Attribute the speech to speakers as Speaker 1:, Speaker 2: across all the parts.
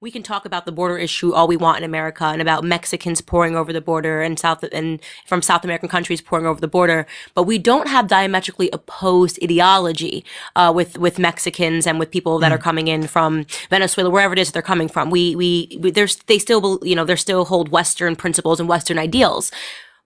Speaker 1: we can talk about the border issue all we want in America and about Mexicans pouring over the border and from South American countries pouring over the border, but we don't have diametrically opposed ideology with Mexicans and with people that are coming in from Venezuela, wherever it is they're coming from. They still hold Western principles and Western ideals.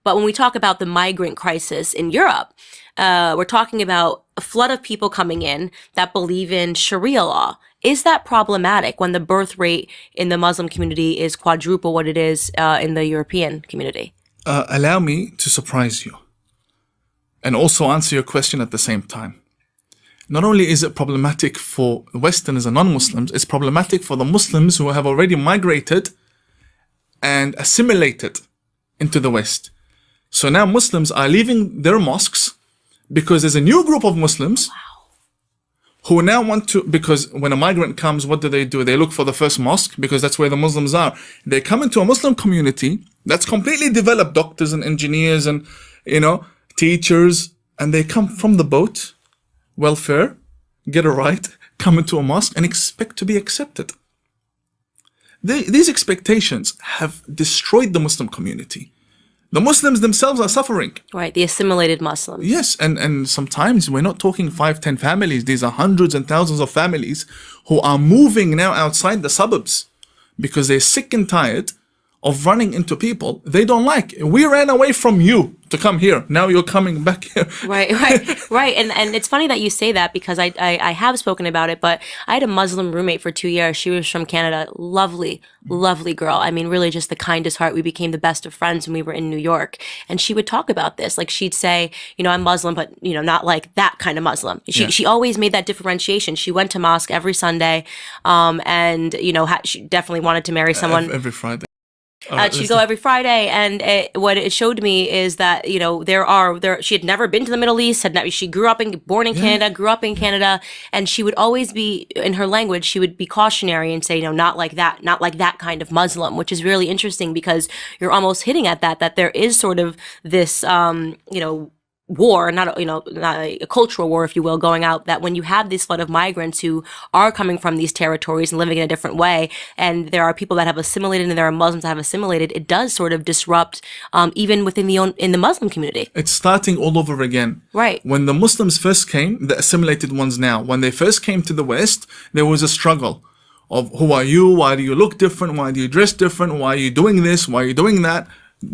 Speaker 1: But when we talk about the migrant crisis in Europe, we're talking about a flood of people coming in that believe in Sharia law. Is that problematic when the birth rate in the Muslim community is quadruple what it is in the European community?
Speaker 2: Allow me to surprise you and also answer your question at the same time. Not only is it problematic for Westerners and non-Muslims, it's problematic for the Muslims who have already migrated and assimilated into the West. So now Muslims are leaving their mosques because there's a new group of Muslims who now want to, because when a migrant comes, what do? They look for the first mosque because that's where the Muslims are. They come into a Muslim community that's completely developed, doctors and engineers and, teachers, and they come from the boat, welfare, get a right, come into a mosque and expect to be accepted. These expectations have destroyed the Muslim community. The Muslims themselves are suffering.
Speaker 1: Right, the assimilated Muslims.
Speaker 2: Yes, and sometimes we're not talking 5, 10 families. These are hundreds and thousands of families who are moving now outside the suburbs because they're sick and tired of running into people they don't like. We ran away from you to come here. Now you're coming back here.
Speaker 1: Right. And it's funny that you say that because I have spoken about it, but I had a Muslim roommate for 2 years. She was from Canada. Lovely, lovely girl. I mean, really just the kindest heart. We became the best of friends when we were in New York. And she would talk about this. Like she'd say, I'm Muslim, but, not like that kind of Muslim. She always made that differentiation. She went to mosque every Sunday. And, she definitely wanted to marry someone.
Speaker 2: Every Friday.
Speaker 1: She'd go every Friday, and what it showed me is that she had never been to the Middle East. She born in Canada, grew up in Canada, and she would always be in her language. She would be cautionary and say, not like that kind of Muslim, which is really interesting because you're almost hitting at that there is sort of this war, not a cultural war, if you will, going out, that when you have this flood of migrants who are coming from these territories and living in a different way, and there are people that have assimilated and there are Muslims that have assimilated, it does sort of disrupt even within in the Muslim community.
Speaker 2: It's starting all over again.
Speaker 1: Right.
Speaker 2: When the Muslims first came, the assimilated ones now, when they first came to the West, there was a struggle of who are you? Why do you look different? Why do you dress different? Why are you doing this? Why are you doing that?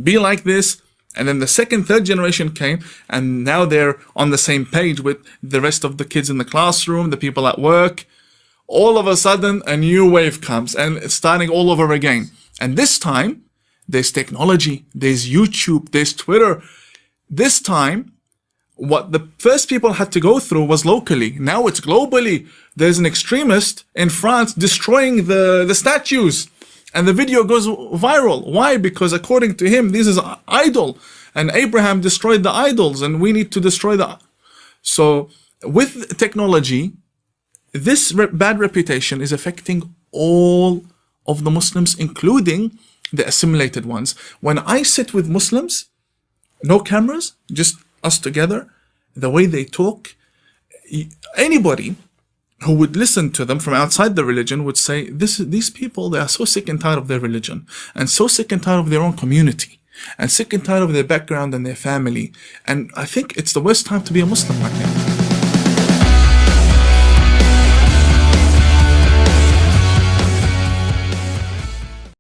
Speaker 2: Be like this. And then the second, third generation came, and now they're on the same page with the rest of the kids in the classroom, the people at work. All of a sudden, a new wave comes, and it's starting all over again. And this time, there's technology, there's YouTube, there's Twitter. This time, what the first people had to go through was locally. Now it's globally. There's an extremist in France destroying the statues. And the video goes viral. Why? Because according to him, this is an idol. And Abraham destroyed the idols, and we need to destroy the... So with technology, this bad reputation is affecting all of the Muslims, including the assimilated ones. When I sit with Muslims, no cameras, just us together, the way they talk, anybody who would listen to them from outside the religion would say, these people, they are so sick and tired of their religion, and so sick and tired of their own community, and sick and tired of their background and their family. And I think it's the worst time to be a Muslim right now.